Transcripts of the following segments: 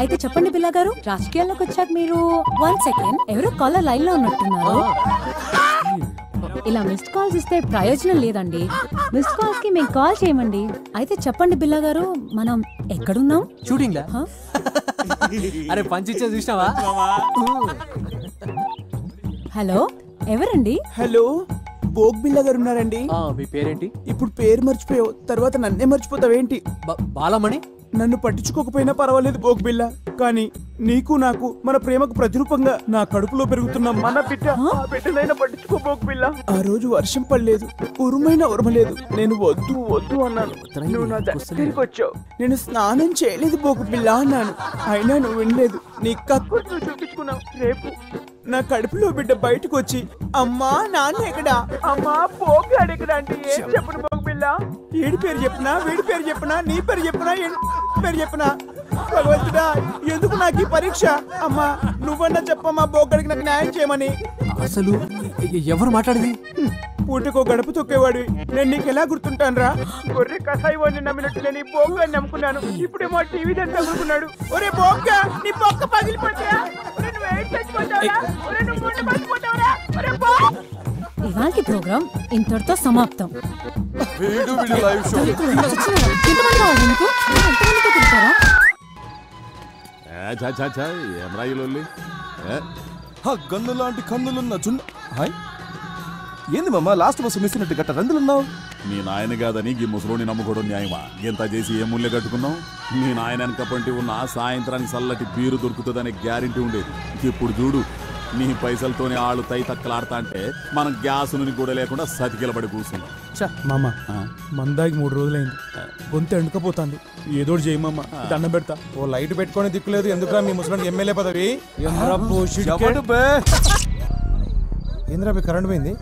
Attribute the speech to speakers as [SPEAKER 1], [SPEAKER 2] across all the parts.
[SPEAKER 1] అయితే చెప్పండి బిల్లా గారు, రాజకీయాల్లోకి వచ్చాక మీరు 1 సెకండ్ ఎవరో కాలర్ లైన్ లో ఉన్నట్టున్నారు. ఇలా మిస్డ్ కాల్స్ ఇస్తే ప్రయోజనం లేదండి. మిస్డ్ కాల్స్ కి మేము కాల్ చేయమండి. అయితే చెప్పండి బిల్లా గారు, మనం ఎక్కడున్నాం?
[SPEAKER 2] షూటింగ్ అరే పంచిచ్చే చూసినావా?
[SPEAKER 1] హలో, ఎవరండి?
[SPEAKER 3] హలో, బోగ్ బిల్లా గారు ఉన్నారండి.
[SPEAKER 2] మీ పేరేంటి?
[SPEAKER 3] ఇప్పుడు పేరు మర్చిపోయావు, తర్వాత నన్నే మర్చిపోతావేంటి?
[SPEAKER 2] బాలమణి.
[SPEAKER 3] నన్ను పట్టించుకోకపోయినా పర్వాలేదు బోగ్ బిల్లా, కానీ నీకు నాకు మన ప్రేమకు ప్రతిరూపంగా నా కడుపులో పెరుగుతున్న మన బిడ్డనైనా పట్టించుకో బోగ్ బిల్లా. ఆ రోజు వర్షం పడలేదు, ఉరుమైనా ఉరమలేదు. నేను వద్దు వద్దు అన్నాను, నువ్వు నా దగ్గరికి వచ్చావు. నేను స్నానం చేయలేదు బోగ్ బిల్లా అన్నాను, అయినా నువ్వు వినలేదు. నీ కక్కు చూపించుకున్నావు. రేపు నా కడుపులో బిడ్డ బయటకు వచ్చి అమ్మా నాన్న ఎక్కడా, అమ్మా బోగ్ ఎక్కడ అంటే ఏం చెప్పను బోగ్ బిల్లా? ఏడి పేరు చెప్పినా, వీడి పేరు చెప్పినా, నీ పేరు చెప్పినా, పేరు చెప్పినా, భగవంతుడా ఎందుకు నాకు ఈ పరీక్ష? అమ్మా నువ్వన్నా చెప్పమ్మా బోగ్గడికి నాకు న్యాయం చేయమని.
[SPEAKER 2] అసలు ఎవరు మాట్లాడేది?
[SPEAKER 3] పూటకో గడప తొక్కేవాడు నేను నీకు ఎలా గుర్తుంటాను రా? గొర్రె కసాయి వాడిని నమ్మినట్టు నేను ఈ బోగ్గాన్ని నమ్ముకున్నాను. ఇప్పుడేమో టీవీ దాన్ని తగులుకున్నాడు. ఒరే బోగ్గా, నీ బొక్క పగిలిపోతాయా?
[SPEAKER 1] ఇవాల్టి ప్రోగ్రామ్ ఇంతటితో సమాప్తం.
[SPEAKER 4] గన్ను లాంటి కన్నులున్న చున్న. హాయ్ ఏంది మామ, లాస్ట్ బస్సు మిస్ అయినట్టు గట్ట రందులున్నావు?
[SPEAKER 5] మీ నాయన కాదని ఈ ముసలోని నమ్ముకోవడం న్యాయమా? ఎంత చేసి ఏ మూల్య కట్టుకున్నావు? మీ నాయన వెనకపంటి ఉన్న సాయంత్రానికి చల్లటి బీరు దొరుకుతుందనే గ్యారెంటీ ఉండేది. ఇప్పుడు చూడు, నీ పైసలతోనే ఆళ్ళు తై తక్కలాడతా అంటే మనం గ్యాస్ ని కూడా లేకుండా సతికిలబడి కూర్చున్నాం.
[SPEAKER 3] మామ మందాకి 3 రోజులైంది, గొంతు ఎండుకపోతుంది. ఏదో చేయమమ్మ, దండం పెడతా.
[SPEAKER 4] ఓ లైట్ పెట్టుకొని దిక్కులేదు, ఎందుకురా మీ ముసలానికి ఎమ్మెల్యే పదవి? ఏంద్రా మీ కరెంట్ పోయింది?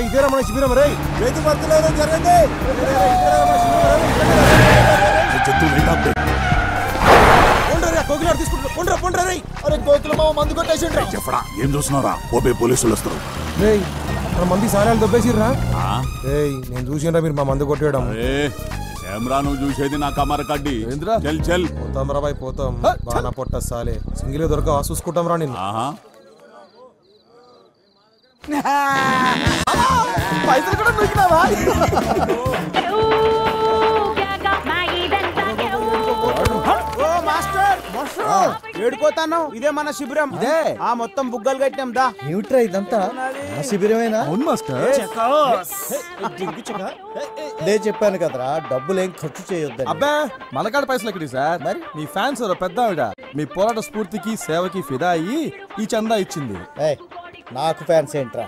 [SPEAKER 4] ఇదేరా మన శిబిరం రే, రైతు భర్తలేదో జరగండి.
[SPEAKER 5] ఏం చూస్తున్నారా? ఓపే పోలీసులు వస్తారు.
[SPEAKER 4] మన మంది సారాలు దొబ్బేసిర్రా? నేను చూసినరా మీరు మా మందు కొట్టేయడం.
[SPEAKER 5] ఏమ్రా నువ్వు చూసేది నా కమర కడ్డి. చల్ చల్
[SPEAKER 4] పోతాం రా బాయ్, పోతాం. బాగా పొట్ట సాలే సింగిల్ దొరక చూసుకుంటాం రా నిన్ను. పైసలు కూడా దొరికినావా?
[SPEAKER 3] ఏడుకోతాను, ఇదే మన శిబిరం. ఆ మొత్తం బుగ్గలు కట్టినాం దా.
[SPEAKER 4] ఏమిట్రా ఇదంతా? ఆ శిబిరమేనా? అవును మాస్టర్.
[SPEAKER 6] నేను చెప్పాను కదరా, డబ్బులు ఏం ఖర్చు చేయొద్దని.
[SPEAKER 4] అబ్బా మనకాడ పైసలు ఎక్కడి సార్? మరి మీ ఫ్యాన్స్ పెద్ద ఆవిడ మీ పోరాట స్ఫూర్తికి సేవకి ఫిదా అయ్యి ఈ చందా ఇచ్చింది.
[SPEAKER 6] నాకు ఫ్యాన్స్ ఏంట్రా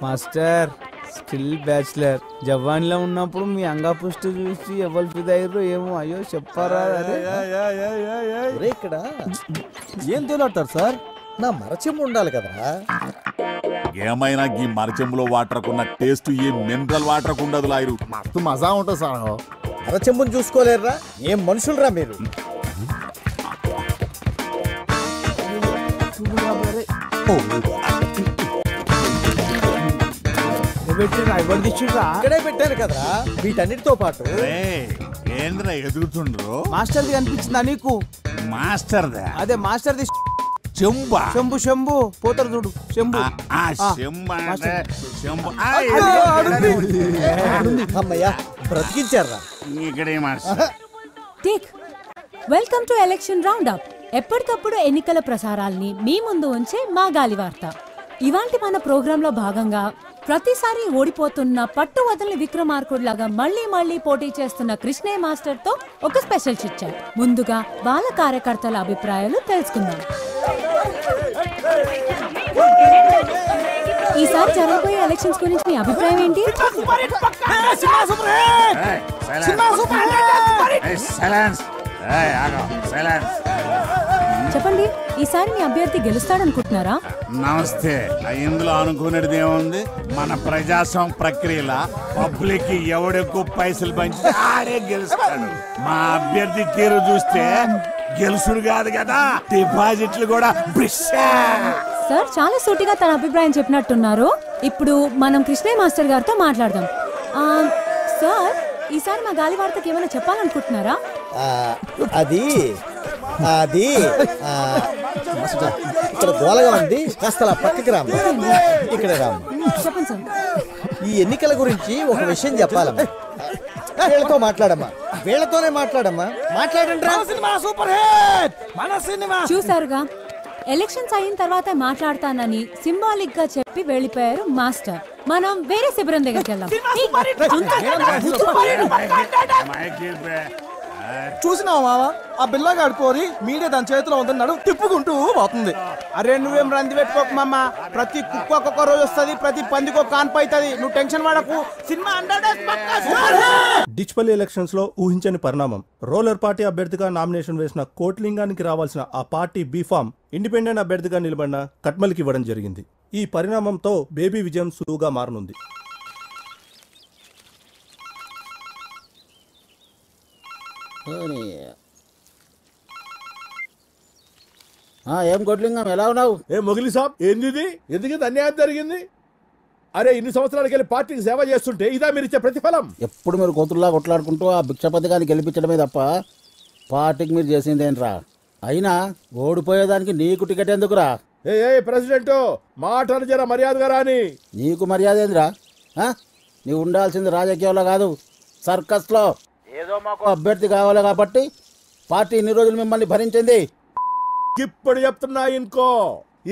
[SPEAKER 3] మాస్టర్? Still bachelor. జవాన్లో ఉన్నప్పుడు మీ అంగాపుష్టి చూసి ఎవరు ఫిదా అయ్యారో ఏమో. అయ్యో చెప్పారా?
[SPEAKER 6] ఇక్కడ
[SPEAKER 4] ఏం తేలాడతారు సార్?
[SPEAKER 6] నా మరచెంబు ఉండాలి కదరా.
[SPEAKER 5] ఏమైనా ఈ మరచెంబులో వాటర్కున్న టేస్ట్ ఏ మినరల్ వాటర్ ఉండదు లాయరు.
[SPEAKER 6] మస్తు మజా ఉంటుంది సార్. మరచెంబుని చూసుకోలేరురా? ఏం మనుషులరా మీరు? ఇక్కడే పెట్టాను కదరా వీటన్నిటితో పాటు.
[SPEAKER 5] ఏంద్రా ఎదుగుతుండ్రు?
[SPEAKER 3] మాస్టర్ది కనిపించిందా నీకు?
[SPEAKER 5] మాస్టర్దా?
[SPEAKER 3] అదే మాస్టర్ది.
[SPEAKER 5] చెంబా?
[SPEAKER 3] శంభు శంభు పోతారు చూడు, శంభు.
[SPEAKER 6] అమ్మయ్యా బ్రతికించారా?
[SPEAKER 1] Welcome to election round up. ఎప్పటికప్పుడు ఎన్నికల ప్రసారాల్ని మీ ముందు ఉంచే మా గాలి వార్త. ఇవాంటి మన ప్రోగ్రామ్ లో భాగంగా ప్రతిసారి ఓడిపోతున్న పట్టు వదలని విక్రమార్కుడిలాగా మళ్లీ మళ్లీ పోటీ చేస్తున్న కృష్ణయ్య మాస్టర్ తో ఒక స్పెషల్ చిట్ చాట్. ముందుగా వాళ్ళ కార్యకర్తల అభిప్రాయాలు తెలుసుకుందాం. ఈసారి జరగబోయే ఎలక్షన్స్ గురించి మీ అభిప్రాయం ఏంటి? చెప్పండి, ఈసారి మీ అభ్యర్థి గెలుస్తాడనుకుంటున్నారా?
[SPEAKER 5] నమస్తే. ఇందులో అనుకునేది ఏముంది? మన ప్రజాస్వామ్య ప్రక్రియలో పబ్లిక్ ఎవడెక్కువ పైసలు పంచి ఆడే గెలుస్తాడు. మా అభ్యర్థి తీరు చూస్తే గెలుసుడు కాదు కదా, డిపాజిట్లు కూడా
[SPEAKER 1] సార్ చాలా సూటిగా తన అభిప్రాయం చెప్పినట్టున్నారు. ఇప్పుడు మనం కృష్ణయ్య మాస్టర్ గారితో మాట్లాడదాం. సార్, ఈసారి మా గాలివార్తకి ఏమైనా చెప్పాలనుకుంటున్నారా?
[SPEAKER 6] అది అది ఇక్కడ గోలగా ఉంది, కాస్త అలా పక్కకి రామ్మ. ఇక్కడ రామ్మ.
[SPEAKER 1] చెప్పండి సార్.
[SPEAKER 6] ఈ ఎన్నికల గురించి ఒక విషయం చెప్పాలమ్మా. వీళ్ళతో మాట్లాడమ్మా, వీళ్ళతోనే మాట్లాడమ్మా. మాట్లాడండి.
[SPEAKER 1] చూసారుగా, ఎలక్షన్స్ అయిన తర్వాత మాట్లాడతానని సింబాలిక్ గా చెప్పి వెళ్ళిపోయారు మాస్టర్. మనం వేరే శిబిరం దగ్గరికి వెళ్దాం.
[SPEAKER 4] చూసినావా మావా, ఆ బిల్లగాడు పోరి మీడియా దాని చేతిలో ఉందని నడు తిప్పుకుంటూ పోతుంది.
[SPEAKER 3] అరే నువ్వేం రంది పెట్టుకోకు మామ. ప్రతి కుక్క ఒక్కొక్క రోజు వస్తుంది, ప్రతి పందికి ఒక కాన్పు అవుతుంది. నువ్వు టెన్షన్ పడకు. సినిమా
[SPEAKER 7] డిచ్పల్లి ఎలక్షన్స్ లో ఊహించని పరిణామం. రోలర్ పార్టీ అభ్యర్థిగా నామినేషన్ వేసిన కోట్లింగానికి రావాల్సిన ఆ పార్టీ బీఫామ్ ఇండిపెండెంట్ అభ్యర్థిగా నిలబడిన కట్మల్కి ఇవ్వడం జరిగింది. ఈ పరిణామంతో బేబీ విజయం సులువుగా మారనుంది.
[SPEAKER 8] ఏం కొట్లింగం, ఎలా ఉన్నావు?
[SPEAKER 9] ఏ మొగిలి సాబ్, ఏంది ఎందుకు అన్యాయం జరిగింది? అరే ఇన్ని సంవత్సరాలకి వెళ్ళి పార్టీకి సేవ చేస్తుంటే ఇదా మీరు ఇచ్చే ప్రతిఫలం?
[SPEAKER 8] ఎప్పుడు మీరు కోతుల్లా కొట్లాడుకుంటూ ఆ భిక్షపతి గారిని గెలిపించడమే తప్ప పార్టీకి మీరు చేసిందేంట్రా? అయినా ఓడిపోయేదానికి నీకు టికెట్ ఎందుకురా?
[SPEAKER 9] ఏ ప్రెసిడెంట్ మాటలు జర మర్యాదగా రాని.
[SPEAKER 8] నీకు మర్యాద ఏందిరా? నీవు ఉండాల్సింది రాజకీయాల్లో కాదు, సర్కస్లో. ఏదో మాకు అభ్యర్థి కావాలి కాబట్టి పార్టీ ఇన్ని రోజులు మిమ్మల్ని భరించింది.
[SPEAKER 9] ఇప్పుడు చెప్తున్నా ఇంకో,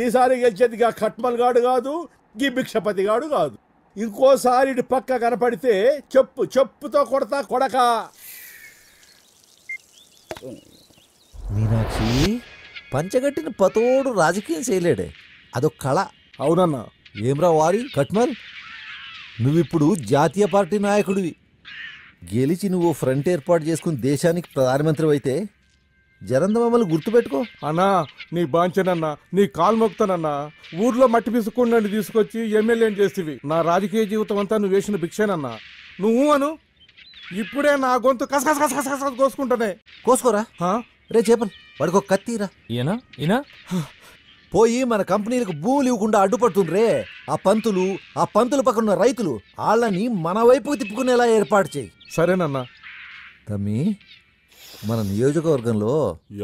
[SPEAKER 9] ఈసారి గెలిచేది ఖట్మల్ గాడు కాదు, గీ భిక్షపతి గాడు కాదు. ఇంకోసారి ఇటు పక్క కనపడితే చెప్పుతో కొడతా కొడక.
[SPEAKER 10] మీనాక్షి, పంచగట్టిన పతోడు రాజకీయం చేయలేడే, అదొక కళ.
[SPEAKER 4] అవునన్నా.
[SPEAKER 10] ఏమ్రా వారి కట్మల్, నువ్విప్పుడు జాతీయ పార్టీ నాయకుడివి. గెలిచి నువ్వు ఫ్రంట్ ఏర్పాటు చేసుకుని దేశానికి ప్రధానమంత్రి అయితే జరంత మమ్మల్ని గుర్తుపెట్టుకో.
[SPEAKER 3] అన్నా, నీ బాంచనన్నా, నీ కాలు మొక్తానన్నా. ఊర్లో మట్టి పిసుకుండా తీసుకొచ్చి ఎమ్మెల్యేని చేస్తేవి. నా రాజకీయ జీవితం అంతా నువ్వు వేసిన భిక్షేనన్నా. నువ్వు అను, ఇప్పుడే నా గొంతు కసకస కోసుకుంటానే.
[SPEAKER 10] కోసుకోరా రే చేపలు, వాడికి ఒక కత్తిరా.
[SPEAKER 2] ఈయన
[SPEAKER 10] పోయి మన కంపెనీలకు భూములు ఇవ్వకుండా అడ్డుపడుతుండ్రే ఆ పంతులు పక్కన ఉన్న రైతులు, వాళ్ళని మన వైపుకు తిప్పుకునేలా ఏర్పాటు చేయి.
[SPEAKER 3] సరేనన్నా.
[SPEAKER 10] తమ్మి, మన నియోజకవర్గంలో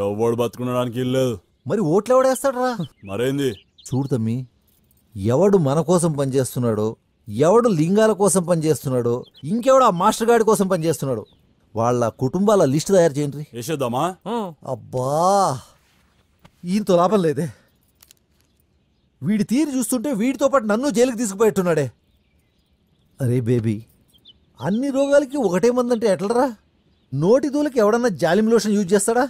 [SPEAKER 5] ఎవడు బతుకునడానికి ఇల్లేదు,
[SPEAKER 10] మరి ఓట్లు ఎవడేస్తాడరా?
[SPEAKER 5] మరేంది
[SPEAKER 10] చూడు తమ్మి, ఎవడు మన కోసం పనిచేస్తున్నాడో, ఎవడు లింగాల కోసం పనిచేస్తున్నాడో, ఇంకెవడు ఆ మాస్టర్ గాడి కోసం పనిచేస్తున్నాడు, వాళ్ళ కుటుంబాల లిస్ట్ తయారు చేయండి.
[SPEAKER 5] వేసేద్దామా?
[SPEAKER 10] అబ్బా, ఈయనతో లాభం లేదే. వీడి తీరు చూస్తుంటే వీడితో పాటు నన్ను జైలుకి తీసుకుపోయేట్టున్నాడే. అరే బేబీ, అన్ని రోగాలకి ఒకటే మందంటే ఎట్లరా? నోటి దూలకి ఎవడన్నా జాలిం లోషన్ యూజ్ చేస్తాడా?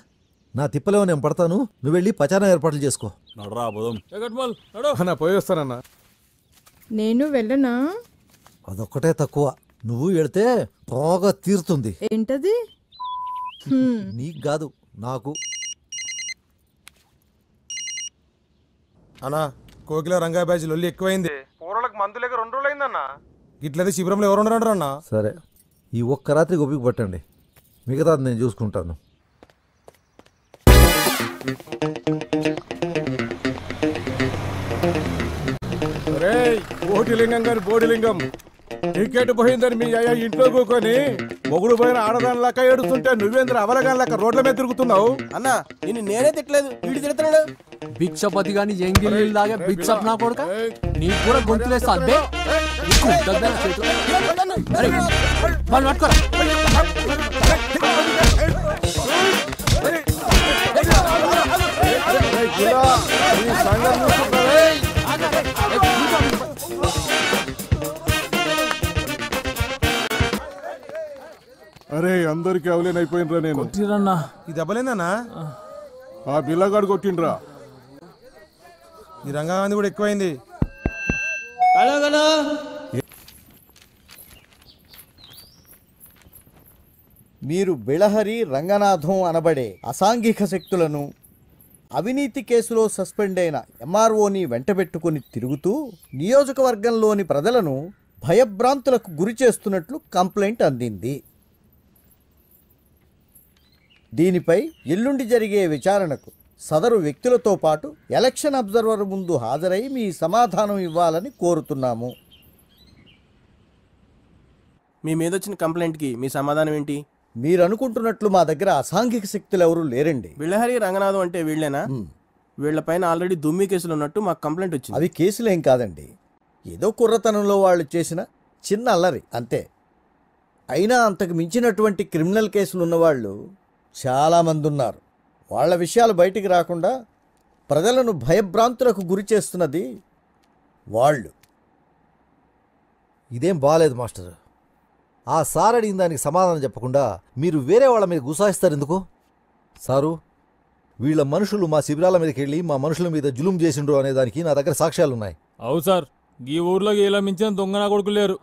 [SPEAKER 10] నా తిప్పలేమో నేను పడతాను, నువ్వు వెళ్ళి పచారం ఏర్పాట్లు చేసుకో.
[SPEAKER 5] నడరా పోదాం.
[SPEAKER 3] అన్నా పోయి వస్తానన్నా.
[SPEAKER 11] నేను వెళ్ళనా?
[SPEAKER 10] అదొక్కటే తక్కువ, నువ్వు వెళితే బాగా తీరుతుంది.
[SPEAKER 11] ఏంటది?
[SPEAKER 10] నీకు కాదు, నాకు.
[SPEAKER 4] అన్నా, కోకిల రంగా బ్యాచ్ లొల్లి ఎక్కువైంది. పూర్వలకు మందు లేక 2 రోజులు అయిందన్నా. ఇట్లయితే శిబిరంలో ఎవరు ఉండరు అన్నా.
[SPEAKER 10] సరే, ఈ ఒక్క రాత్రి ఓపిక పట్టండి, మిగతాది నేను చూసుకుంటాను.
[SPEAKER 3] బోటిలింగం గారి బోడిలింగం టికెట్ పోయిందని మీ అయ్యా ఇంట్లో కూకొని మొగుడు పోయిన ఆడదానిలాక ఏడుస్తుంటే నువ్వేంద్ర అవలగానిలాక రోడ్ల మీద తిరుగుతున్నావు.
[SPEAKER 4] అన్నా, నిన్ను నేనే తిట్టలేదు, వీడు తిడుతున్నాడు.
[SPEAKER 2] భిక్షపతి గాని ఎంగిల్ లాగా బిచ్చప్ నా కొడుక, నీకు కూడా గొంతులేస్తా అంతే.
[SPEAKER 3] అరే అందరికి అవలేనైపోయినరా నేను.
[SPEAKER 4] ఈ దెబ్బలేందన్నా?
[SPEAKER 3] ఆ బిల్లగాడు కొట్టిండ్రా.
[SPEAKER 4] ఈ రంగాంది కూడా ఎక్కువైంది.
[SPEAKER 6] మీరు బిళహరి రంగనాథం అనబడే అసాంఘిక శక్తులను అవినీతి కేసులో సస్పెండ్ అయిన ఎంఆర్ఓని వెంటబెట్టుకుని తిరుగుతూ నియోజకవర్గంలోని ప్రజలను భయభ్రాంతులకు గురి చేస్తున్నట్లు కంప్లైంట్ అందింది. దీనిపై ఎల్లుండి జరిగే విచారణకు సదరు వ్యక్తులతో పాటు ఎలక్షన్ అబ్జర్వర్ ముందు హాజరై మీ సమాధానం ఇవ్వాలని కోరుతున్నాము.
[SPEAKER 12] మీ మీద వచ్చిన కంప్లైంట్కి మీ సమాధానం ఏంటి?
[SPEAKER 6] మీరు అనుకుంటున్నట్లు మా దగ్గర అసాంఘిక శక్తులు ఎవరు లేరండి.
[SPEAKER 12] బిళ్ళహరి రంగనాథం అంటే వీళ్ళేనా? వీళ్ళపైన ఆల్రెడీ దుమ్మి కేసులు ఉన్నట్టు మాకు కంప్లైంట్ వచ్చింది.
[SPEAKER 6] అవి కేసులేం కాదండి, ఏదో కుర్రతనంలో వాళ్ళు చేసిన చిన్న అల్లరి అంతే. అయినా అంతకు మించినటువంటి క్రిమినల్ కేసులు ఉన్నవాళ్ళు చాలామంది ఉన్నారు. వాళ్ళ విషయాలు బయటికి రాకుండా ప్రజలను భయభ్రాంతులకు గురి చేస్తున్నది వాళ్ళు.
[SPEAKER 10] ఇదేం బాగాలేదు మాస్టర్. ఆ సార్ అడిగిన దానికి సమాధానం చెప్పకుండా మీరు వేరే వాళ్ళ మీద గుసాయిస్తారు ఎందుకు? సారు, వీళ్ళ మనుషులు మా శిబిరాల మీదకి వెళ్ళి మా మనుషుల మీద జులుం చేసిండ్రు అనే దానికి నా దగ్గర సాక్ష్యాలున్నాయి.
[SPEAKER 13] అవు సార్, ఈ ఊర్లో ఇలా మించిన దొంగ నా కొడుకు లేరు.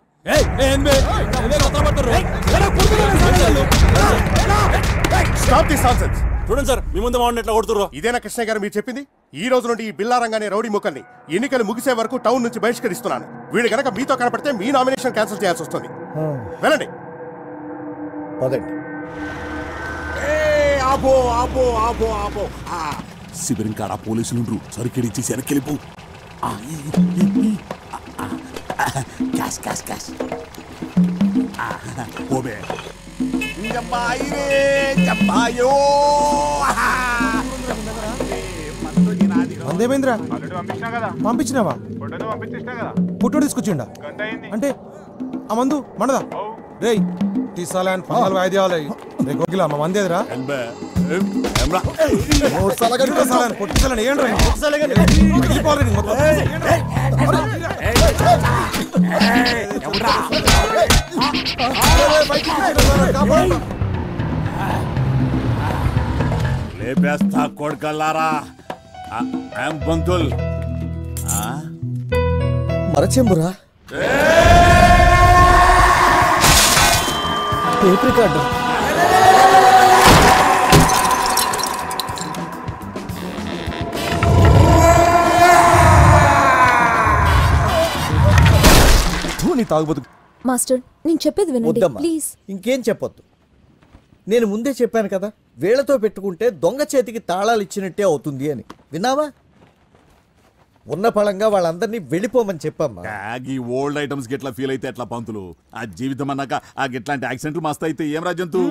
[SPEAKER 14] చూడండి సార్, మీ ముందు వాడిని ఎట్లా కొడుతుర్రో. ఇదేనా కృష్ణ గారు మీరు చెప్పింది? ఈ రోజు నుండి ఈ బిల్లారంగానే రౌడీ ముక్కల్ని ఎన్నికలు ముగిసే వరకు టౌన్ నుంచి బహిష్కరిస్తున్నాను. వీడు గనక మీతో కనపడితే మీ నామినేషన్ క్యాన్సిల్ చేయాల్సి వస్తుంది. వెళ్ళండి.
[SPEAKER 5] ఆపో ఆపో ఆపో ఆపో. శిబిరం కాడ పోలీసులు సరికెడిచ్చి వెనక్కి క్యాష్ క్యాష్ క్యాష్. పోబే
[SPEAKER 3] అందేమేంద్రా పంపించినావా? పుట్టు తీసుకొచ్చిండా అంటే ఆ మందు మనదా? రేయ్ తీసాలని పందాలు వాయిద్యాలు రేగిలా మా మంది ఎదురా పొట్టిసాలని
[SPEAKER 5] లేపేస్తా కొడుకల్లారా. బంతుల్
[SPEAKER 6] మరచెంబురా టేప్ రికార్డు.
[SPEAKER 15] మాస్టర్, నేను చెప్పేది వినండి ప్లీజ్.
[SPEAKER 6] ఇంకేం చెప్పొద్దు. నేను ముందే చెప్పాను కదా, వీళ్లతో పెట్టుకుంటే దొంగ చేతికి తాళాలు ఇచ్చినట్టే అవుతుంది అని. విన్నావా? ఉన్న పళంగా వాళ్ళందరినీ వెళ్ళిపోమని చెప్పమ్మా.
[SPEAKER 5] ఈ ఓల్డ్ ఐటమ్స్ గిట్లా ఫీల్ అయితే ఎట్లా పంతులు? ఆ జీవితం అన్నాక ఆ గిట్లాంటి యాక్సిడెంట్లు మస్తు అయితే ఏం రాజంతు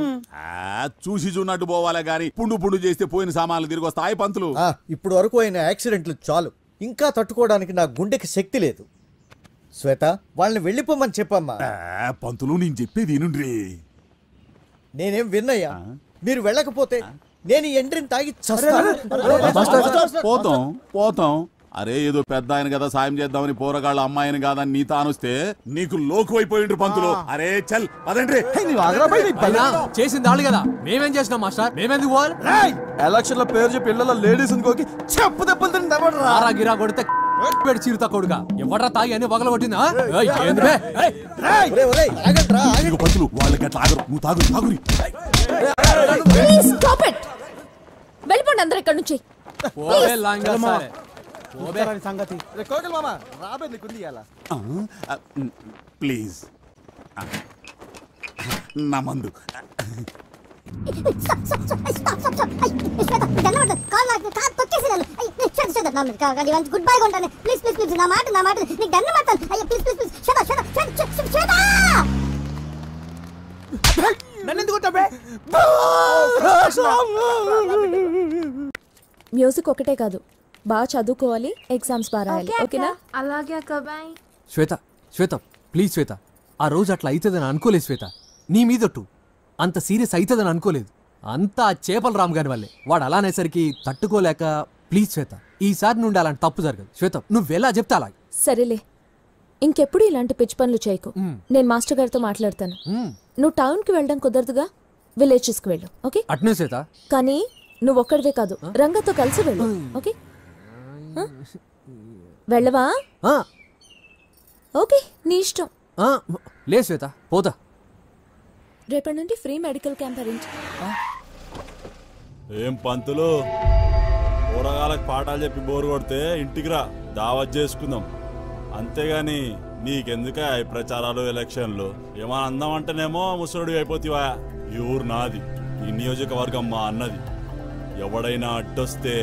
[SPEAKER 5] చూసి చూన్నట్టు పోవాలే గాని పుండు పుండు చేస్తే పోయిన సామాన్లు తిరిగి వస్తాయి పంతులు.
[SPEAKER 6] ఇప్పుడు వరకు అయిన యాక్సిడెంట్లు చాలు, ఇంకా తట్టుకోవడానికి నా గుండెకి శక్తి లేదు. శ్వేత, వాళ్ళని వెళ్ళిపోమని చెప్పమ్మా.
[SPEAKER 5] పంతులు నేను చెప్పేది వినుండ్రి.
[SPEAKER 6] నేనేం విన్నయ్యా, మీరు వెళ్ళకపోతే నేను ఎండ్రిని తాగి
[SPEAKER 5] పోతాం పోతాం. అరే ఏదో పెద్ద ఆయన కదా సాయం చేద్దామని పోరగాళ్ళ అమ్మాయిని కాదని నీ తానొస్తే నీకు లోకు అయిపోయిండ్రు పంతులు. అరే చల్ పదండ్రి.
[SPEAKER 2] చేసింది వాళ్ళు కదా, మేమేం చేసినాం మాస్టర్? మేమెందుకు పోవాలి?
[SPEAKER 4] ఎలక్షన్ లో పేరు చెప్పి ఇళ్లలో లేడీస్ ఇంకోకి చెప్పు దెబ్బలు
[SPEAKER 2] తింటారా గిరా కొడితే పెట్టి చీరుతా కొడుగా ఎవడ్రా తాగి అని వగల కొట్టిందా?
[SPEAKER 5] పంతులు వాళ్ళకి అట్లా ఆగరు, నువ్వు తాగు తాగురి.
[SPEAKER 15] వెళ్ళిపోండి అందరూ ఇక్కడ నుంచి.
[SPEAKER 5] ప్లీజ్ నా మందు.
[SPEAKER 16] గుడ్ బై కొంటాను ప్లీజ్ ప్లీజ్ ప్లీజ్. నా మాట నీకు దండం మాట్లాడు. అయ్యో ప్లీజ్ ప్లీజ్ ప్లీజ్.
[SPEAKER 15] మ్యూజిక్ ఒకటే కాదు, బాగా చదువుకోవాలి, ఎగ్జామ్స్ బాగా రాయాలి. ఓకేనా?
[SPEAKER 11] అలాగే అక్క. బాయ్.
[SPEAKER 2] శ్వేత శ్వేత ప్లీజ్ శ్వేత, ఆ రోజు అట్లా అవుతుందని అనుకోలేదు శ్వేత. నీ మీదట్టు అంత సీరియస్ అవుతుందని అనుకోలేదు. అంతా చేపల రామ్ గారి వల్లే. వాడు అలా అనేసరికి తట్టుకోలేక. ప్లీజ్ శ్వేత, ఈసారి నుండి అలాంటి తప్పు జరగదు. శ్వేత నువ్వు ఎలా చెప్తా అలా.
[SPEAKER 15] సరేలే, ఇంకెప్పుడు ఇలాంటి పిచ్చి పనులు చేయకు. నేను మాస్టర్ గారితో మాట్లాడతాను. నువ్వు టౌన్కి వెళ్ళడం కుదరదుగా, విలేజెస్కి వెళ్ళు. ఓకే?
[SPEAKER 2] అట్నే శ్వేత.
[SPEAKER 15] కానీ నువ్వు ఒక్కడివే కాదు, రంగతో కలిసి వెళ్ళు. ఓకే? వెళ్ళవా? ఓకే, నీ ఇష్టం.
[SPEAKER 2] లే శ్వేత, పోతా.
[SPEAKER 15] రేపటి నుండి ఫ్రీ మెడికల్ క్యాంప్ అరేంజ్.
[SPEAKER 14] ఏం పంతులు, కూరగాయలకు పాఠాలు చెప్పి బోరు కొడితే ఇంటికి రా, దావత్ చేసుకుందాం. అంతేగాని నీకెందుకే ఈ ప్రచారాలు ఎలక్షన్లు? ఏమన్నా అందామంటేనేమో ముసలుడి అయిపోతావా? ఈ ఊరు నాది, ఈ నియోజకవర్గం మా అన్నది.
[SPEAKER 5] ఎవడైనా అడ్డొస్తే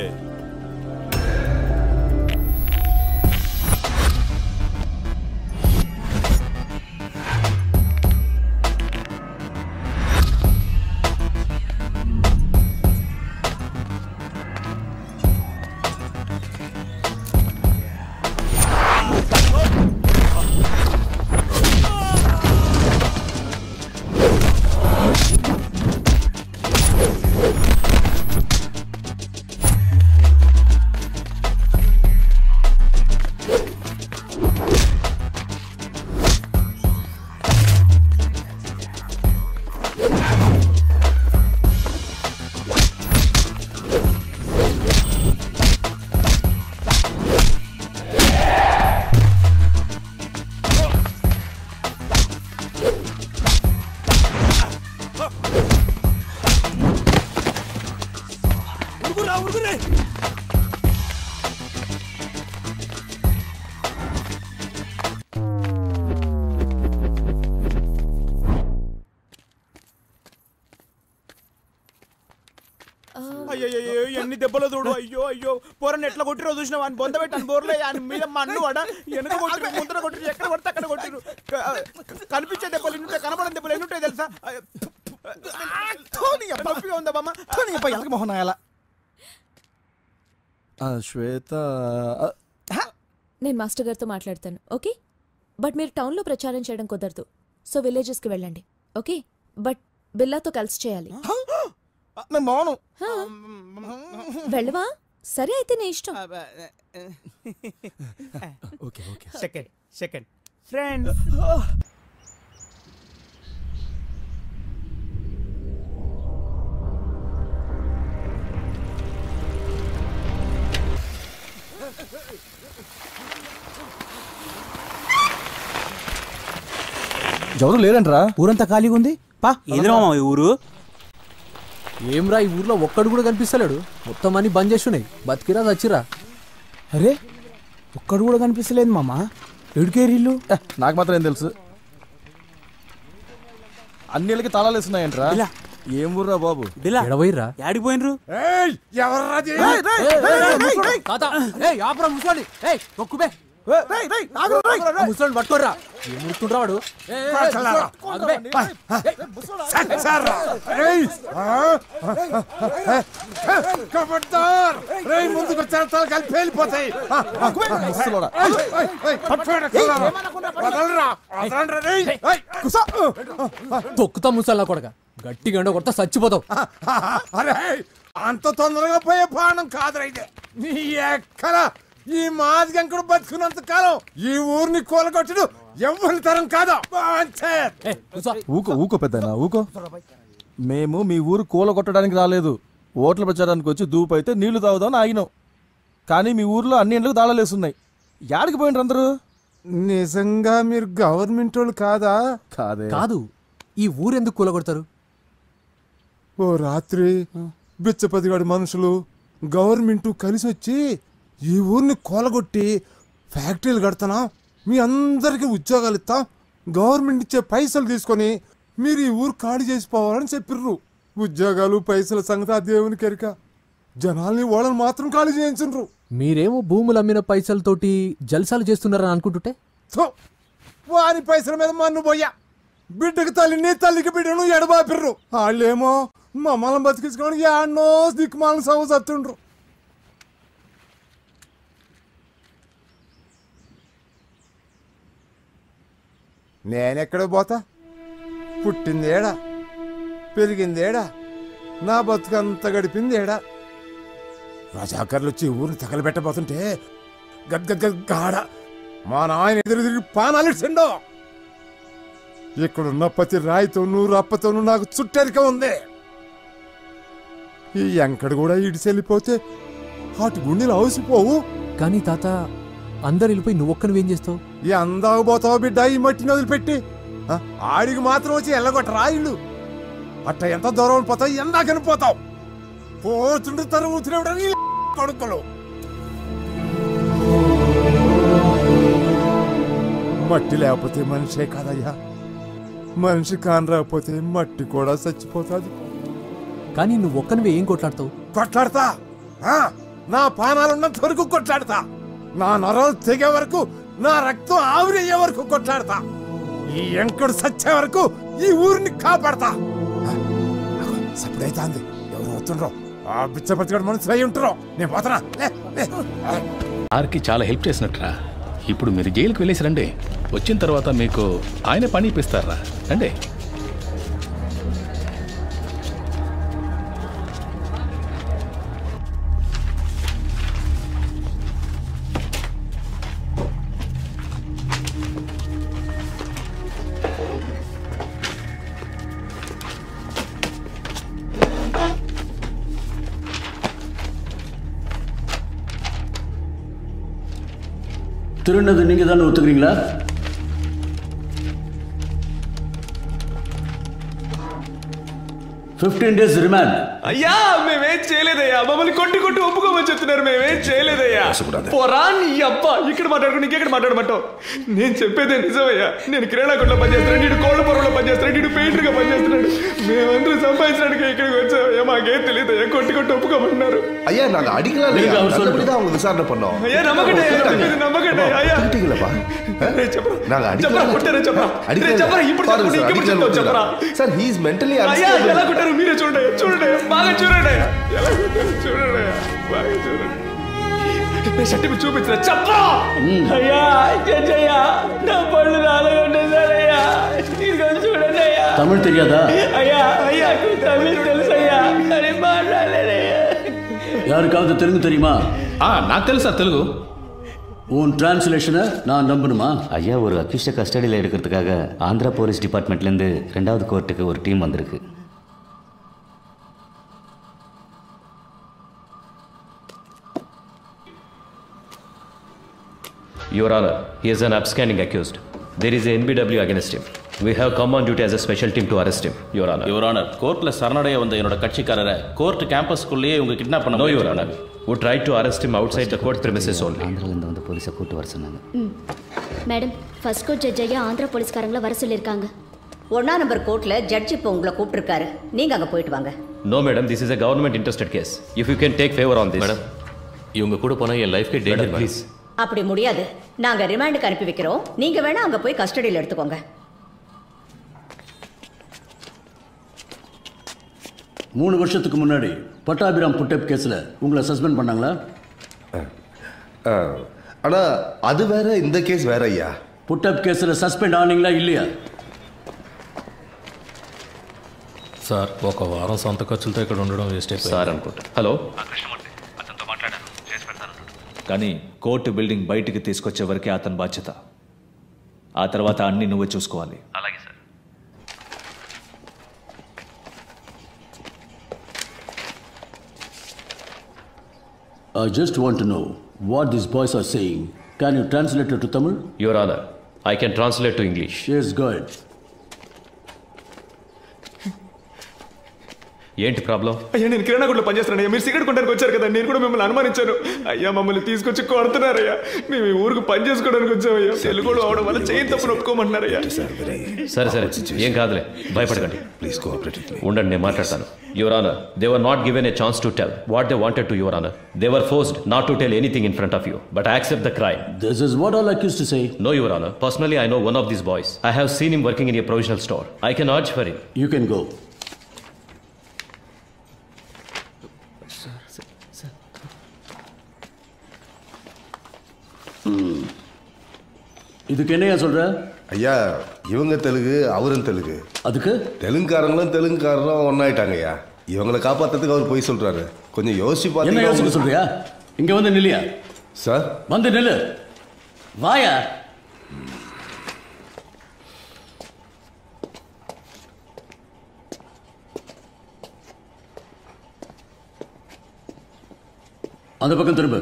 [SPEAKER 3] అయ్యో ఎన్ని దెబ్బలు చూడు. అయ్యో అయ్యో పోరని ఎట్లా కొట్టిరో చూసినా వాడిని బొంద పెట్టాను బోర్లే ఆయన మీద మన్ను వాడ వెనక కొట్టిరు ముందర కొట్టిరు ఎక్కడ పడితే అక్కడ కొట్టిరు. కనిపించే దెబ్బలు ఎన్నుంటాయి కనపడని దెబ్బలు ఎన్నుంటాయి తెలుసా? పప్పిగా ఉందా బామ్మ? ఎలక మొహన్ అలా
[SPEAKER 4] శ్వేత
[SPEAKER 15] నేను మాస్టర్ గారితో మాట్లాడతాను. ఓకే, బట్ మీరు టౌన్లో ప్రచారం చేయడం కుదరదు. సో విలేజెస్కి వెళ్ళండి. ఓకే, బట్ బిల్లాతో కలిసి చేయాలి. వెళ్ళవా? సరే అయితే నీ ఇష్టం.
[SPEAKER 3] సెకండ్ ఫ్రెండ్
[SPEAKER 4] ఎవరు లేరంట్రా,
[SPEAKER 3] ఊరంతా ఖాళీగా ఉంది. పా
[SPEAKER 2] ఏదిరా ఈ ఊరు? ఏమ్రా ఈ ఊర్లో ఒక్కడు కూడా కనిపిస్తలేడు. మొత్తం అన్ని బంద్ చేస్తున్నాయి. బతికిరా చచ్చిరా?
[SPEAKER 3] అరే ఒక్కడు కూడా కనిపిస్తలేదు మామ. ఎడుకేరిల్లు
[SPEAKER 4] నాకు మాత్రం ఏం తెలుసు. అన్నిళ్ళకి తాళాలు వేస్తున్నాయంట్రా. ఏం ఊర్రా బాబు?
[SPEAKER 2] ఎడవైరా?
[SPEAKER 13] యాడిపోయినరు?
[SPEAKER 2] ముసలి పట్టుకోర్రా. ఏం ముడుతుండ్రా వాడు?
[SPEAKER 9] ముందుకు కలిపి వెళ్ళిపోతాయి.
[SPEAKER 2] తొక్కుతా ముసల్లా కొడక. గట్టిగా ఎండ కొడతా చచ్చిపోతావు.
[SPEAKER 9] అరే అంత తొందరగా పోయే ప్రాణం కాదురైతే. నీ ఎక్కడ ఈ మాదిగంకుడు బతుకున్నంత కాలం ఈ ఊరిని కూలగొట్టుడు ఎవరి తరం కాదా?
[SPEAKER 4] ఊకో పెద్దనా ఊకో. మేము మీ ఊరు కూలగొట్టడానికి రాలేదు. ఓట్ల ప్రచారానికి వచ్చి దూపైతే నీళ్లు తాగుదామని ఆగినాం. కానీ మీ ఊర్లో అన్ని ఇండ్లకు తాళాలేస్తున్నాయి. యాడికి పోయినరు అందరూ?
[SPEAKER 9] నిజంగా మీరు గవర్నమెంట్ వాళ్ళు కాదా?
[SPEAKER 4] కాదే.
[SPEAKER 2] కాదు. ఈ ఊరెందుకు కూలగొడతారు?
[SPEAKER 9] ఓ రాత్రి బిచ్చపతిగాడి మనుషులు గవర్నమెంట్ కలిసి వచ్చి ఈ ఊరిని కూలగొట్టి ఫ్యాక్టరీలు కడతానా, మీ అందరికీ ఉద్యోగాలు ఇస్తాం, గవర్నమెంట్ ఇచ్చే పైసలు తీసుకొని మీరు ఈ ఊరు ఖాళీ చేసిపోవాలని చెప్పిర్రు. ఉద్యోగాలు పైసల సంగతి ఆ దేవునికి ఎరిక. జనాల్ని వాళ్ళని మాత్రం ఖాళీ చేయించు.
[SPEAKER 2] మీరేమో భూములు అమ్మిన పైసలతోటి జల్సాలు చేస్తున్నారని అనుకుంటుంటే
[SPEAKER 9] వారి పైసల మీద మన్ను పోయా. బిడ్డకి తల్లిని తల్లికి బిడ్డను ఎడబాపిర్రు. వాళ్ళేమో మమ్మల్ని బతికించుకోవడానికి ఎన్నో దిక్కుమాలను సవ సత్తుండ్రు. నేనెక్కడ పోతా? పుట్టిందేడా, పెరిగిందేడా, నా బతుకంతా గడిపిందేడా. రజాకర్లు వచ్చి ఊరిని తగలబెట్టబోతుంటే గద్గద్గాడ మా నాయన ఎదురు తిరిగి పానాలిసిండో. ఇక్కడున్న ప్రతి రాయితోనూ రప్పతోనూ నాకు చుట్టరిక ఉంది. ఈ ఎంకడ కూడా ఇడిచెళ్ళిపోతే వాటి గుండెలు అవసిపోవు.
[SPEAKER 2] కానీ తాత, అందరు వెళ్ళిపోయి నువ్వొక్కనివేం చేస్తావు?
[SPEAKER 9] ఈ అందాకు పోతావు బిడ్డ ఈ మట్టిని వదిలిపెట్టి. ఆడికి మాత్రం వచ్చి ఎల్లగొట్ట రాయిళ్ళు. అట్ట ఎంత దూరం పోతావు, ఎందాకని పోతావు. పోతుండు తరుగుతున్నప్పుడు కొడుకులు. మట్టి లేకపోతే మనిషే కాదయ్యా. మనిషి కాని రాకపోతే మట్టి కూడా చచ్చిపోతుంది.
[SPEAKER 2] కానీ నువ్వు ఒక్కనివే ఏం కొట్లాడతావు?
[SPEAKER 9] కొట్లాడతా నా పానాలున్నంత వరకు కొట్లాడతా నా నరాలు తెగే వరకు నా రక్తం ఆవిరయ్యే వరకు కొట్లాడతా ఈ ఎంకడు సచ్చే వరకు ఈ ఊరిని కాపాడతా సప్పుడైతే అంది ఎవరు అవుతుండ్రో ఆ బిచ్చపతిగాడు మనుషులు అయి ఉంటారో నేను పోతున్నా
[SPEAKER 17] ఆర్కి చాలా హెల్ప్ చేసినట్రా ఇప్పుడు మీరు జైలుకి వెళ్ళేసి రండి వచ్చిన తర్వాత మీకు ఆయన పని ఇప్పిస్తారా రండి
[SPEAKER 18] திருநது நீங்க தானே ஒத்துக்கிறீங்களா? days remand.
[SPEAKER 19] అయ్యా మేమేం చేయలేదయ్యా మమ్మల్ని కొట్టి ఒప్పుకోమని చెప్తున్నారు మేమేం చేయలేదయ్యా పోరా నీ అబ్బా ఇక్కడ మాట్లాడుకుని ఇంకెక్కడ మాట్లాడమంటావు నేను చెప్పేదే నిజమయ్యా నేను కిరాణా కొట్లో పనిచేస్తున్నాను నీడు కోళ్ళ పొరలో పనిచేస్తున్నాడు నీడు పెయింటర్గా పనిచేస్తున్నాడు మేమందరూ సంపాదించడానికి ఇక్కడికి వచ్చామయ్యా మాకేం తెలియదయ్యా కొట్టి ఒప్పుకోమన్నారు
[SPEAKER 20] ஐயா நாங்க அடிக்கலாம் அவங்க விசாரணை பண்ணோம்
[SPEAKER 19] ஐயா நம்பகட்டே ஐயா
[SPEAKER 20] நாங்க அடிக்கலாம் sir he is mentally
[SPEAKER 19] unstable ఎలా కొట్టారు మీరే చూడండి బాగా చూడండి సర్టిఫికెట్ చూపించిన చెప్పరా అయ్యా అయ్యా నా పళ్ళు నాలుగుండేసరయ్యా ఇదిగో చూడండి అయ్యా
[SPEAKER 18] తమిళ్ తెలియదా
[SPEAKER 19] అయ్యా తమిళ్ తెలుసయ్యా అని మాట్లాడలేదయ్యా
[SPEAKER 18] யாருக்காவது தெலுங்கு தெரியுமா?
[SPEAKER 17] నాకు తెలుసా తెలుగు.
[SPEAKER 18] உன் டிரான்ஸ்லேஷனை நான் நம்பணுமா?
[SPEAKER 21] ஐயா ஒரு அக்யூஸ்ட கஸ்டடியில் எடுக்கிறதுக்காக ஆந்திரா போலீஸ் டிபார்ட்மெண்ட்லேருந்து 2வது கோர்ட்டுக்கு ஒரு டீம் வந்திருக்கு.
[SPEAKER 22] Your Honor, he is an upstanding accused. There is a NBW against him. We have come on duty as a special team to arrest him, Your Honor.
[SPEAKER 23] Your Honor, கோர்ட்ல சரணடைய வந்த என்னோட கட்சிக்காரரை court கேம்பஸ்க்குள்ளேயே இவங்க kidnap பண்ண
[SPEAKER 22] No, Your Honor. We tried to arrest him outside the court premises only.
[SPEAKER 21] ஆந்திராலேருந்து வந்து போலீஸை கூட்டு வர சொன்னாங்க.
[SPEAKER 24] மேடம் ஃபர்ஸ்ட் கோர்ட் ஜட்ஜ் ஐயா ஆந்திரா போலீஸ்காரங்களை வர சொல்லியிருக்காங்க.
[SPEAKER 25] 1ஆம் நம்பர் கோர்ட்ல ஜட்ஜ் இப்போ உங்களை கூப்பிட்டுருக்காரு நீங்க அங்க போயிட்டு வாங்க.
[SPEAKER 22] No, madam, this is a government interested case. If you can take favor on this.
[SPEAKER 23] Madam, இவங்க கூட போனா என் லைஃப்க்கே டேஞ்சர் ப்ளீஸ்.
[SPEAKER 25] அப்படி முடியாது. நாங்க ரிமாண்டுக்கு அனுப்பி வைக்கிறோம். நீங்க வேணா அங்க போய் கஸ்டடியில் எடுத்துக்கோங்க.
[SPEAKER 18] 3 வருஷத்துக்கு முன்னாடி பட்டாபிராம் புட்டப் கேஸ்ல உங்களை சஸ்பெண்ட் பண்ணாங்களா?
[SPEAKER 20] ஆனா அது வேற இந்த கேஸ் வேற ஐயா.
[SPEAKER 18] புட்டப் கேஸ்ல సస్పెండ్ ఆనీங்களா இல்லையா?
[SPEAKER 17] సార్ ఒక వారం సొంత ఖర్చులతో ఇక్కడ ఉండడం వేస్ట్ అయిపోయింది
[SPEAKER 22] సార్ అనుకుంటా. హలో
[SPEAKER 23] అతనితో మాట్లాడాను చేసి పెడతాను. కానీ కోర్టు బిల్డింగ్ బయటికి తీసుకొచ్చే వరకే అతని బాధ్యత. ఆ తర్వాత అన్ని నువ్వే చూసుకోవాలి. అలాగే sir.
[SPEAKER 18] I just want to know what these boys are saying. Can you translate it to Tamil?
[SPEAKER 22] Your Honor, I can translate to English.
[SPEAKER 18] Yes, go ahead.
[SPEAKER 22] ఏంటి ప్రాబ్లం?
[SPEAKER 19] అయ్యా నేను కిరాణా కొట్లో పనిచేస్తున్నాను. మీరు సిగరెట్ కొనడానికి వచ్చారు కదా నేను కూడా మిమ్మల్ని అనుమానించాను. అయ్యా మమ్మల్ని తీసుకొచ్చి కొడుతున్నారయ్యా. మేము ఈ ఊరికి పని చేసుకోవడానికి వచ్చామయ్యా. తెలుగులో అవడం వల్ల చేయి తప్పును ఒప్పుకోమంటున్నారయ్యా.
[SPEAKER 22] సరే ఏం కాదులే భయపడకండి.
[SPEAKER 20] Please cooperate with me.
[SPEAKER 22] ఉండండి నేను మాట్లాడతాను. Your Honor, they were not given a chance to tell what they wanted to, Your Honor. They were forced not to tell anything in front of you. But I accept the crime.
[SPEAKER 18] This is what all accused to say.
[SPEAKER 22] No, Your Honor. Personally, I know one of these boys. I have seen him working in a provisional store. I can urge for him.
[SPEAKER 18] You can go. இதுக்கு என்னையா சொல்ற?
[SPEAKER 20] ஐயா இவங்க தெலுங்கு அவரும் தெலுங்கு.
[SPEAKER 18] அதுக்கு
[SPEAKER 20] தெலுங்குக்காரங்களும் தெலுங்குக்காரரும் ஒன்னாயிட்டாங்க ஐயா. இவங்களை காப்பாத்துறதுக்கு அவர் போய் சொல்றாரு. கொஞ்சம் யோசிச்சு
[SPEAKER 18] என்ன
[SPEAKER 20] பாத்தீங்கன்னா
[SPEAKER 18] யோசிக்க சொல்றியா? இங்க வந்து நில்லியா?
[SPEAKER 20] சார்
[SPEAKER 18] வந்து நில்லு. வாயா. அந்த பக்கம் திரும்ப.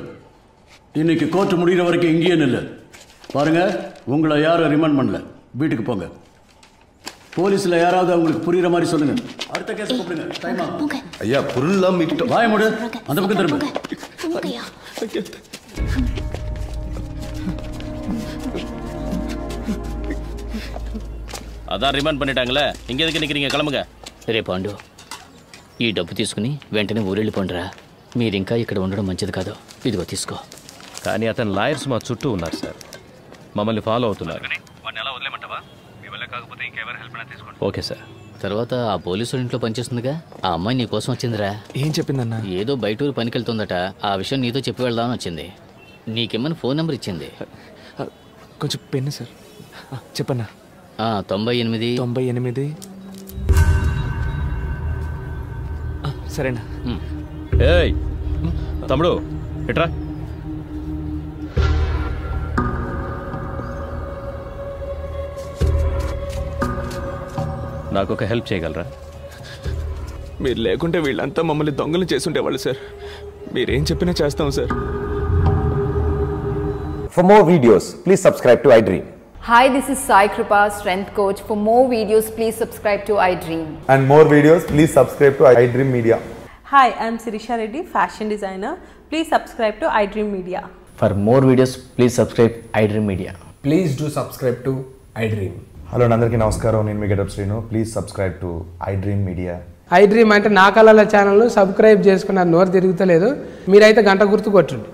[SPEAKER 18] இன்னைக்கு கோர்ட் முடிகிற வரைக்கும் இங்கேயே நில்லு. பாருங்க உங்களை யாரும் ரிமாண்ட் பண்ணல. வீட்டுக்கு போங்க. போலீஸ்ல யாராவது உங்களுக்கு புரியுற மாதிரி சொல்லுங்க. அடுத்த கேஸ் கூப்பிடுங்க. டைம் ஆகும்.
[SPEAKER 20] ஐயா பொருள்லாம் மீட்டோம்.
[SPEAKER 18] வாய மூடு. அந்த பக்கம் திரும்ப.
[SPEAKER 23] అదా రిమాండ్ பண்ணிட்டாங்களே ఇంకెందుకు నిக்கிறீங்க கிளம்புங்க.
[SPEAKER 21] రే పాండు ఈ డబ్బు తీసుకుని వెంటనే ఊరెళ్ళిపోండిరా.
[SPEAKER 1] మీరింకా ఇక్కడ ఉండడం మంచిది కాదు. ఇదిగో తీసుకో.
[SPEAKER 22] కానీ అతని లాయర్స్ మా చుట్టూ ఉన్నారు సార్, మమ్మల్ని ఫాలో అవుతున్నారు. Okay sir.
[SPEAKER 1] తర్వాత ఆ పోలీసు ఇంట్లో పనిచేస్తుందిగా, ఆ అమ్మాయి నీ కోసం వచ్చిందిరా.
[SPEAKER 19] ఏం చెప్పిందన్నా?
[SPEAKER 1] ఏదో బయటూరు పనికి వెళ్తుందట. ఆ విషయం నీతో చెప్పి వెళ్దామని వచ్చింది. నీకేమని ఫోన్ నెంబర్ ఇచ్చింది.
[SPEAKER 19] కొంచెం పెన్ను సార్. చెప్పన్నా.
[SPEAKER 1] 98
[SPEAKER 19] సరేనా?
[SPEAKER 22] ఏయ్ తమ్ముడు ఎట్రా. నాకు ఒక హెల్ప్ చేయగలరా?
[SPEAKER 19] మీరు లేకుంటే వీళ్ళంతా మమ్మల్ని దొంగలు చేసుండేవాళ్ళు సార్. మీరేం చెప్పినా చేస్తాం sir.
[SPEAKER 7] For more videos, please subscribe to iDream.
[SPEAKER 8] Hi, this is Sai Kripa, strength coach. For more videos, please subscribe to iDream.
[SPEAKER 7] And more videos, please subscribe to iDream Media.
[SPEAKER 10] Hi, I'm Sirisha Reddy, fashion designer. Please subscribe to iDream Media.
[SPEAKER 1] For more videos, please subscribe iDream Media.
[SPEAKER 7] Please do subscribe to iDream. Hello, అందరికీ నమస్కారం. నేను మీ Getup Srinu. Please subscribe to iDream Media.
[SPEAKER 12] iDream అంటే నా కళల channel subscribe చేసుకున్న నోరు తిరుగుతలేదు. మీరైతే గంట గుర్తు కొట్టండి.